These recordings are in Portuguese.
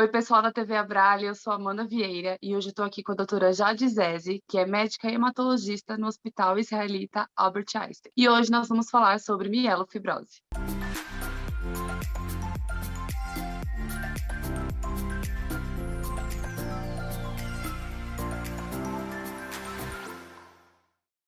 Oi, pessoal da TV Abrale, eu sou Amanda Vieira e hoje estou aqui com a doutora Jade Zese, que é médica hematologista no Hospital Israelita Albert Einstein. E hoje nós vamos falar sobre mielofibrose.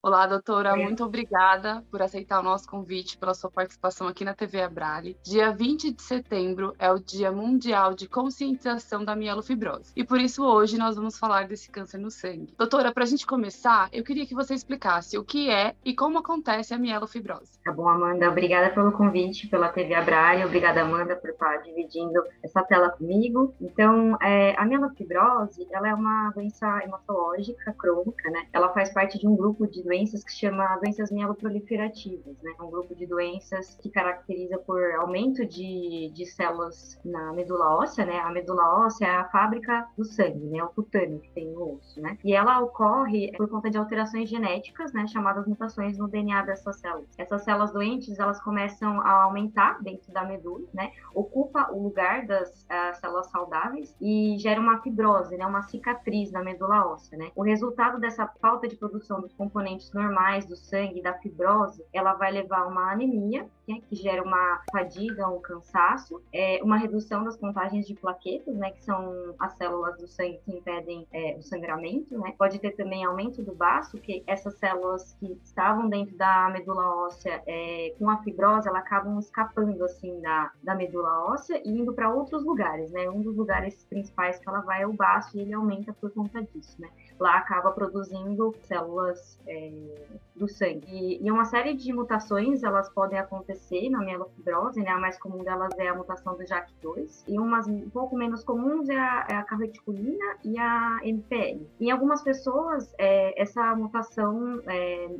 Olá, doutora, Oi. muito obrigada por aceitar o nosso convite, pela sua participação aqui na TV Abrale. Dia 20 de setembro é o Dia Mundial de Conscientização da Mielofibrose. E por isso hoje nós vamos falar desse câncer no sangue. Doutora, para a gente começar, eu queria que você explicasse o que é e como acontece a mielofibrose. Tá bom, Amanda, obrigada pelo convite, pela TV Abralha, obrigada, Amanda, por estar dividindo essa tela comigo. Então, a mielofibrose, ela é uma doença hematológica crônica, né? Ela faz parte de um grupo de doenças que se chama doenças mieloproliferativas, né? É um grupo de doenças que caracteriza por aumento de células na medula óssea, né? A medula óssea é a fábrica do sangue, né? O cutâneo que tem no osso, né? E ela ocorre por conta de alterações genéticas, né? Chamadas mutações no DNA dessas células. Essas células doentes, elas começam a aumentar dentro da medula, né? Ocupa o lugar das células saudáveis e gera uma fibrose, né? Uma cicatriz na medula óssea, né? O resultado dessa falta de produção dos componentes normais do sangue, da fibrose, ela vai levar a uma anemia, né? Que gera uma fadiga, um cansaço, uma redução das contagens de plaquetas, né? Que são as células do sangue que impedem o sangramento, né? Pode ter também aumento do baço, que essas células que estavam dentro da medula óssea, com a fibrose, elas acabam escapando assim da medula óssea e indo para outros lugares, né? Um dos lugares principais que ela vai é o baço e ele aumenta por conta disso, né? Lá acaba produzindo células do sangue. E uma série de mutações, elas podem acontecer na mielofibrose, né? A mais comum delas é a mutação do JAK2 e umas um pouco menos comuns é a carreticulina e a MPL. Em algumas pessoas, essa mutação,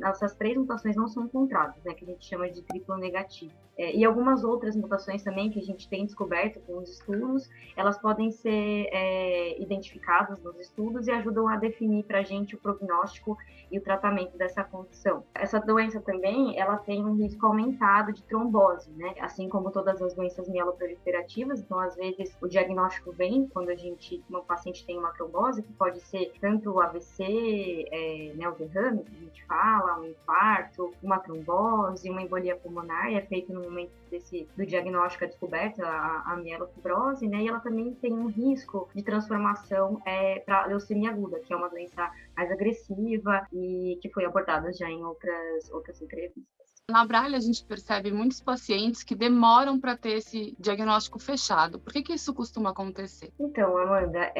essas três mutações não são encontradas, né? Que a gente chama de triplo negativo. E algumas outras mutações também que a gente tem descoberto com os estudos, elas podem ser identificadas nos estudos e ajudam a definir para a gente o prognóstico e o tratamento dessa condição. Essa doença também, ela tem um risco aumentado de trombose, né? Assim como todas as doenças mieloproliferativas, então às vezes o diagnóstico vem quando um paciente tem uma trombose, que pode ser tanto o AVC, né, o derrame que a gente fala, um infarto, uma trombose, uma embolia pulmonar, é feito no momento do diagnóstico, a descoberta, a mielofibrose, né? E ela também tem um risco de transformação para leucemia aguda, que é uma doença mais agressiva e que foi abordada já em outras entrevistas. Na Abrale, a gente percebe muitos pacientes que demoram para ter esse diagnóstico fechado. Por que isso costuma acontecer? Então, Amanda,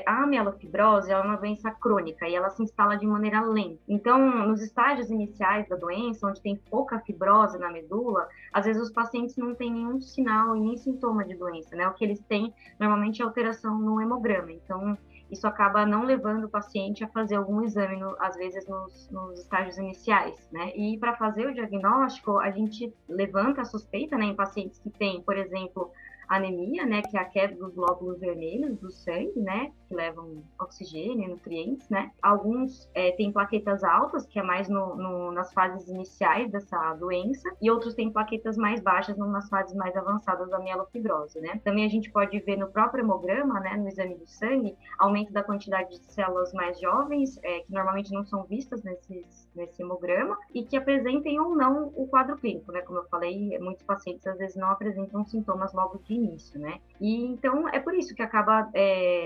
a mielofibrose é uma doença crônica e ela se instala de maneira lenta. Então, nos estágios iniciais da doença, onde tem pouca fibrose na medula, às vezes os pacientes não têm nenhum sinal e nem sintoma de doença, né? O que eles têm normalmente é alteração no hemograma. Então, isso acaba não levando o paciente a fazer algum exame, às vezes nos estágios iniciais, né? E para fazer o diagnóstico, a gente levanta a suspeita, né, em pacientes que têm, por exemplo, anemia, né, que é a queda dos glóbulos vermelhos do sangue, né, que levam oxigênio, nutrientes, né. Alguns têm plaquetas altas, que é mais nas fases iniciais dessa doença, e outros têm plaquetas mais baixas nas fases mais avançadas da mielofibrose, né. Também a gente pode ver no próprio hemograma, né, no exame do sangue, aumento da quantidade de células mais jovens, que normalmente não são vistas nesse hemograma, e que apresentem ou não o quadro clínico, né, como eu falei, muitos pacientes às vezes não apresentam sintomas logo de início, né? E então é por isso que acaba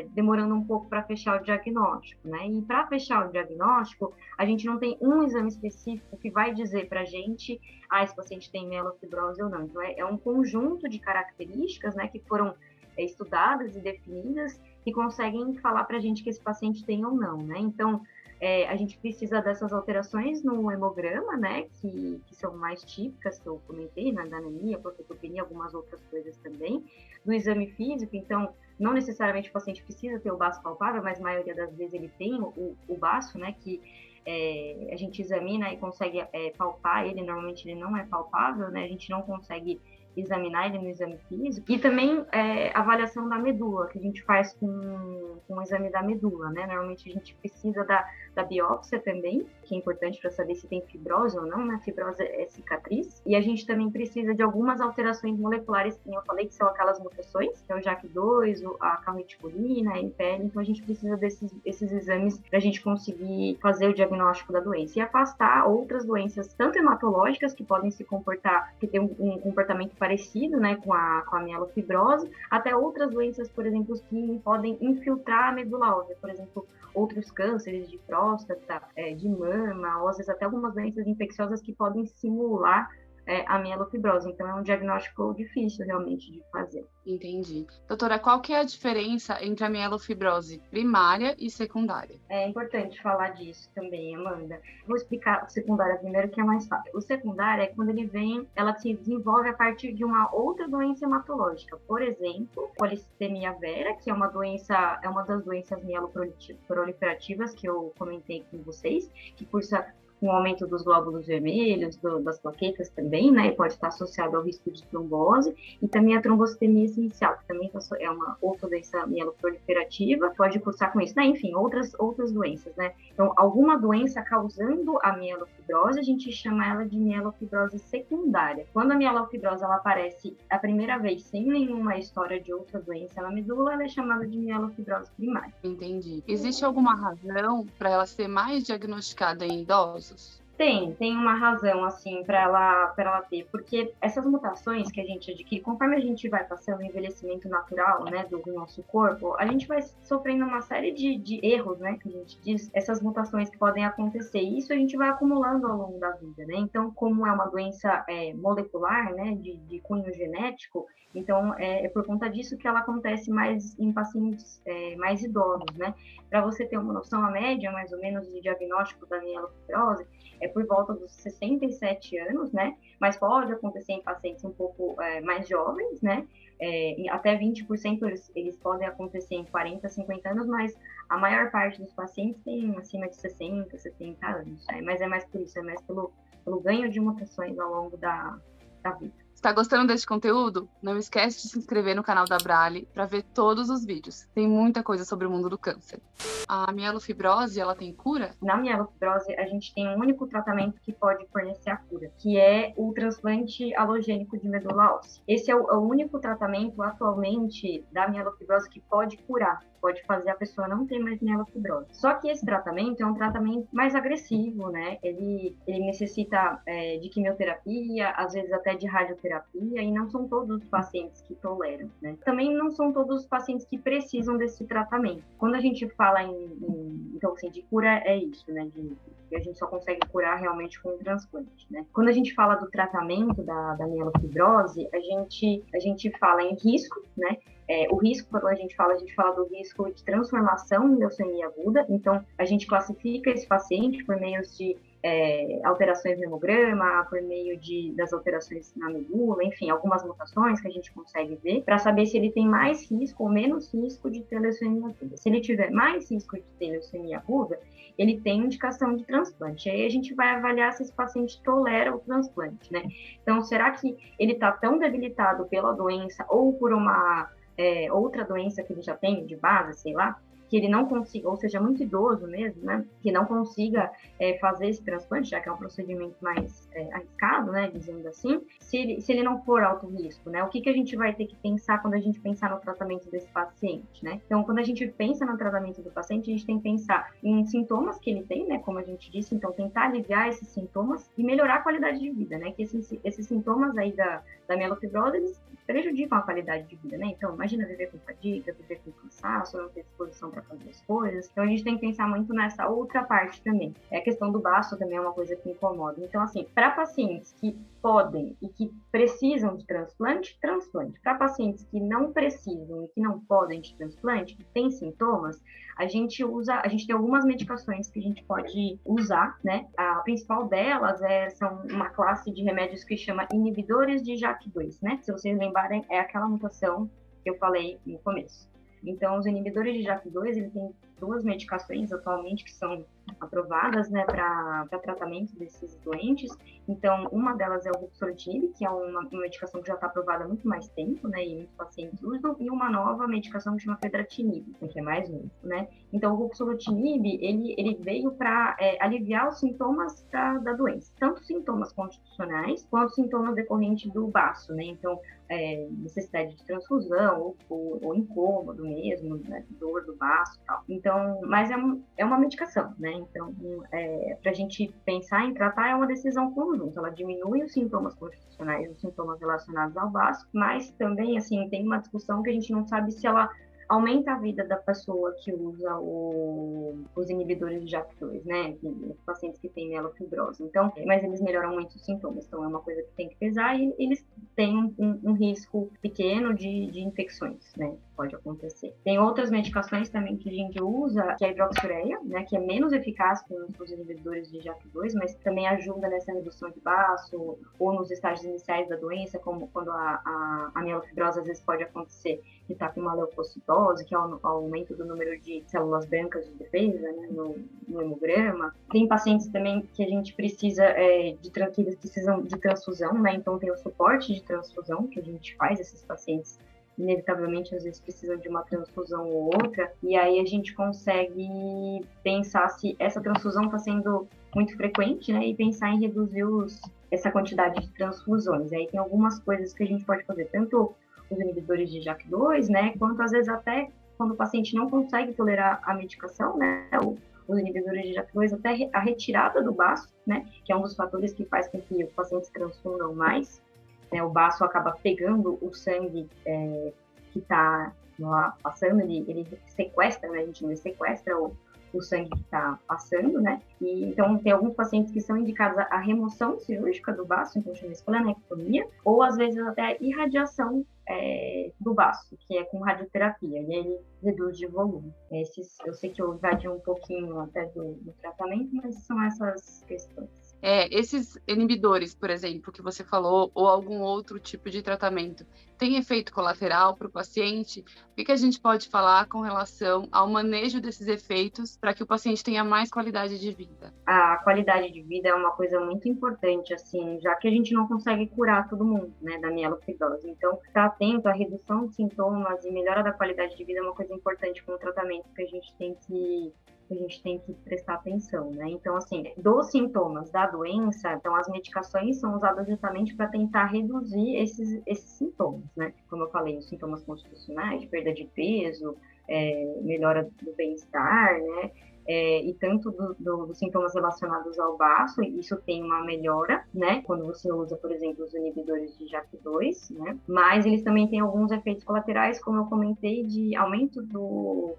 demorando um pouco para fechar o diagnóstico, né? E para fechar o diagnóstico, a gente não tem um exame específico que vai dizer para a gente, esse paciente tem mielofibrose ou não. Então é um conjunto de características, né, que foram estudadas e definidas que conseguem falar para a gente que esse paciente tem ou não, né? Então a gente precisa dessas alterações no hemograma, né, que são mais típicas, que eu comentei, né, da anemia, procitopenia, algumas outras coisas também, do exame físico. Então, não necessariamente o paciente precisa ter o baço palpável, mas a maioria das vezes ele tem o baço, né, que a gente examina e consegue palpar ele, normalmente ele não é palpável, né, a gente não consegue examinar ele no exame físico, e também avaliação da medula, que a gente faz com o exame da medula, né? Normalmente a gente precisa da biópsia também, que é importante para saber se tem fibrose ou não, né? Fibrose é cicatriz. E a gente também precisa de algumas alterações moleculares, que eu falei, que são aquelas mutações, que é o JAK2, a calreticulina, a NPL. Então a gente precisa desses exames para a gente conseguir fazer o diagnóstico da doença e afastar outras doenças, tanto hematológicas, que podem se comportar, que tem um comportamento parecido, né, com a mielofibrose, até outras doenças, por exemplo, que podem infiltrar a medula óssea, por exemplo, outros cânceres de próstata, de mama, ou às vezes até algumas doenças infecciosas que podem simular a mielofibrose. Então, é um diagnóstico difícil, realmente, de fazer. Entendi. Doutora, qual que é a diferença entre a mielofibrose primária e secundária? É importante falar disso também, Amanda. Vou explicar o secundário primeiro, que é mais fácil. O secundário é quando ela se desenvolve a partir de uma outra doença hematológica. Por exemplo, polissemia vera, que é uma das doenças mieloproliferativas que eu comentei com vocês, que cursa com o aumento dos glóbulos vermelhos, das plaquetas também, né? E pode estar associado ao risco de trombose, e também a trombocitemia essencial, que também é uma outra doença mieloproliferativa, pode cursar com isso, né? Enfim, outras doenças, né? Então, alguma doença causando a mielofibrose, a gente chama ela de mielofibrose secundária. Quando a mielofibrose ela aparece a primeira vez sem nenhuma história de outra doença na medula, ela é chamada de mielofibrose primária. Entendi. Existe alguma razão para ela ser mais diagnosticada em idosos? Tem uma razão, assim, para ela ter, porque essas mutações que a gente adquire, conforme a gente vai passando o envelhecimento natural, né, do nosso corpo, a gente vai sofrendo uma série de erros, né, que a gente diz, essas mutações que podem acontecer, e isso a gente vai acumulando ao longo da vida, né, então, como é uma doença molecular, né, de cunho genético, então, é por conta disso que ela acontece mais em pacientes mais idosos, né. Para você ter uma noção, a média, mais ou menos, de diagnóstico da mielofibrose é por volta dos 67 anos, né? Mas pode acontecer em pacientes um pouco mais jovens, né? Até 20% eles podem acontecer em 40, 50 anos, mas a maior parte dos pacientes tem acima de 60, 70 anos. Mas é mais por isso, é mais pelo ganho de mutações ao longo da vida. Está gostando desse conteúdo? Não esquece de se inscrever no canal da Abrale para ver todos os vídeos. Tem muita coisa sobre o mundo do câncer. A mielofibrose, ela tem cura? Na mielofibrose, a gente tem um único tratamento que pode fornecer a cura, que é o transplante alogênico de medula óssea. Esse é o único tratamento atualmente da mielofibrose que pode curar, pode fazer a pessoa não ter mais mielofibrose. Só que esse tratamento é um tratamento mais agressivo, né? Ele necessita de quimioterapia, às vezes até de radioterapia, e não são todos os pacientes que toleram, né? Também não são todos os pacientes que precisam desse tratamento. Quando a gente fala então, assim, de cura é isso, né? A gente só consegue curar realmente com o transplante, né? Quando a gente fala do tratamento da mielofibrose, a gente fala em risco, né? O risco, quando a gente fala do risco de transformação em leucemia aguda. Então, a gente classifica esse paciente por meio de alterações no hemograma, por meio das alterações na medula, enfim, algumas mutações que a gente consegue ver, para saber se ele tem mais risco ou menos risco de ter leucemia aguda. Se ele tiver mais risco de ter leucemia aguda, ele tem indicação de transplante. Aí a gente vai avaliar se esse paciente tolera o transplante, né? Então, será que ele está tão debilitado pela doença ou por uma outra doença que ele já tem de base, sei lá, que ele não consiga, ou seja, muito idoso mesmo, né, que não consiga fazer esse transplante, já que é um procedimento mais arriscado, né, dizendo assim, se ele não for alto risco, né, o que a gente vai ter que pensar quando a gente pensar no tratamento desse paciente, né? Então, quando a gente pensa no tratamento do paciente, a gente tem que pensar em sintomas que ele tem, né, como a gente disse, então tentar aliviar esses sintomas e melhorar a qualidade de vida, né, que esses sintomas aí da mielofibrose, eles prejudicam a qualidade de vida, né? Então, imagina viver com fadiga, viver com cansaço, não ter disposição para fazer as coisas. Então, a gente tem que pensar muito nessa outra parte também. A questão do baço também é uma coisa que incomoda. Então, assim, para pacientes que podem e que precisam de transplante. Para pacientes que não precisam e que não podem de transplante, que têm sintomas, a gente tem algumas medicações que a gente pode usar, né? A principal delas são uma classe de remédios que chama inibidores de JAK2, né? Se vocês lembrarem, é aquela mutação que eu falei no começo. Então, os inibidores de JAK2, ele tem duas medicações atualmente que são aprovadas, né, para tratamento desses doentes. Então, uma delas é o ruxolitinib, que é uma medicação que já está aprovada há muito mais tempo, né, e muitos pacientes usam, e uma nova medicação que chama fedratinib, que é mais novo, né. Então, o ruxolitinib, ele veio para aliviar os sintomas da doença, tanto sintomas constitucionais quanto sintomas decorrentes do baço, né. Então, necessidade de transfusão ou incômodo mesmo, né, dor do baço e tal. Então, mas é uma medicação, né? Então, para a gente pensar em tratar é uma decisão conjunta. Ela diminui os sintomas constitucionais, os sintomas relacionados ao baço, mas também, assim, tem uma discussão que a gente não sabe se ela aumenta a vida da pessoa que usa os inibidores de JAK2, né? Os pacientes que têm mielofibrose. Então, mas eles melhoram muito os sintomas. Então, é uma coisa que tem que pesar e eles têm um risco pequeno de infecções, né? Pode acontecer. Tem outras medicações também que a gente usa, que é a hidroxiureia, né? Que é menos eficaz que os inibidores de JAK2, mas também ajuda nessa redução de baço ou nos estágios iniciais da doença, como quando a mielofibrose às vezes pode acontecer que está com uma leucocitose, que é o aumento do número de células brancas de defesa, né, no hemograma. Tem pacientes também que a gente precisa que eles precisam de transfusão, né? Então tem o suporte de transfusão que a gente faz, esses pacientes inevitavelmente às vezes precisam de uma transfusão ou outra, e aí a gente consegue pensar se essa transfusão está sendo muito frequente, né? E pensar em reduzir essa quantidade de transfusões. Aí tem algumas coisas que a gente pode fazer, tanto os inibidores de JAK2, né, quanto às vezes até quando o paciente não consegue tolerar a medicação, né, os inibidores de JAK2, até a retirada do baço, né, que é um dos fatores que faz com que os pacientes transfundam mais, né, o baço acaba pegando o sangue que está lá passando, ele sequestra, né, a gente não sequestra o sangue que está passando, né? E então tem alguns pacientes que são indicados a remoção cirúrgica do baço, então chama esplenectomia, ou às vezes até a irradiação do baço, que é com radioterapia, e aí ele reduz de volume. Eu sei que eu invadi um pouquinho até do tratamento, mas são essas questões. Esses inibidores, por exemplo, que você falou, ou algum outro tipo de tratamento, tem efeito colateral para o paciente? O que a gente pode falar com relação ao manejo desses efeitos para que o paciente tenha mais qualidade de vida? A qualidade de vida é uma coisa muito importante, assim, já que a gente não consegue curar todo mundo, né, da mielofibrose. Então, estar atento à redução de sintomas e melhora da qualidade de vida é uma coisa importante com o tratamento que a gente tem que prestar atenção, né? Então, assim, dos sintomas da doença, então as medicações são usadas justamente para tentar reduzir esses sintomas, né? Como eu falei, os sintomas constitucionais, perda de peso, melhora do bem-estar, né? E tanto dos sintomas relacionados ao baço, isso tem uma melhora, né? Quando você usa, por exemplo, os inibidores de JAK2, né? Mas eles também têm alguns efeitos colaterais, como eu comentei, de aumento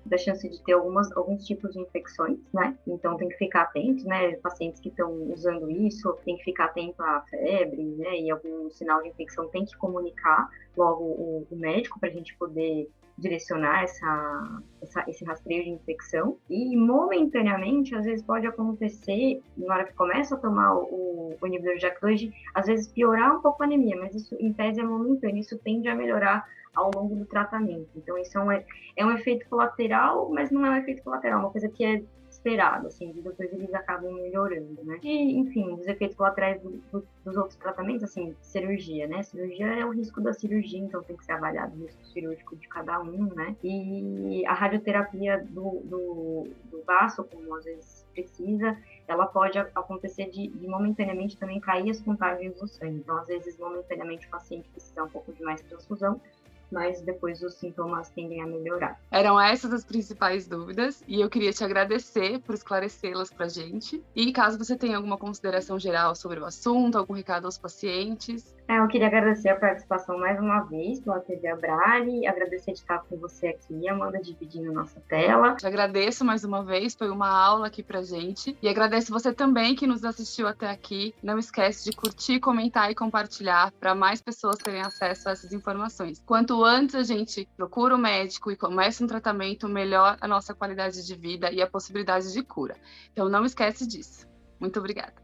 da chance de ter alguns tipos de infecções, né? Então tem que ficar atento, né? Pacientes que estão usando isso, tem que ficar atento à febre, né? E algum sinal de infecção tem que comunicar logo o médico para a gente poder direcionar esse rastreio de infecção. E momentaneamente, às vezes pode acontecer, na hora que começa a tomar o inibidor de JAK2, às vezes piorar um pouco a anemia, mas isso em tese é momentâneo, isso tende a melhorar ao longo do tratamento. Então isso é um efeito colateral, mas não é um efeito colateral, é uma coisa que é esperado, assim, e depois eles acabam melhorando, né? E, enfim, os efeitos colaterais dos outros tratamentos, assim, cirurgia, né? Cirurgia é o risco da cirurgia, então tem que ser avaliado o risco cirúrgico de cada um, né? E a radioterapia do baço, como às vezes precisa, ela pode acontecer de momentaneamente também cair as contagens do sangue. Então, às vezes, momentaneamente o paciente precisa um pouco de mais transfusão, mas depois os sintomas tendem a melhorar. Eram essas as principais dúvidas e eu queria te agradecer por esclarecê-las para a gente. E caso você tenha alguma consideração geral sobre o assunto, algum recado aos pacientes... Eu queria agradecer a participação mais uma vez pela TV Abrale, agradecer de estar com você aqui, Amanda, dividindo a nossa tela. Te agradeço mais uma vez, foi uma aula aqui pra gente. E agradeço você também que nos assistiu até aqui. Não esquece de curtir, comentar e compartilhar para mais pessoas terem acesso a essas informações. Quanto antes a gente procura o médico e começa um tratamento, melhor a nossa qualidade de vida e a possibilidade de cura. Então não esquece disso. Muito obrigada.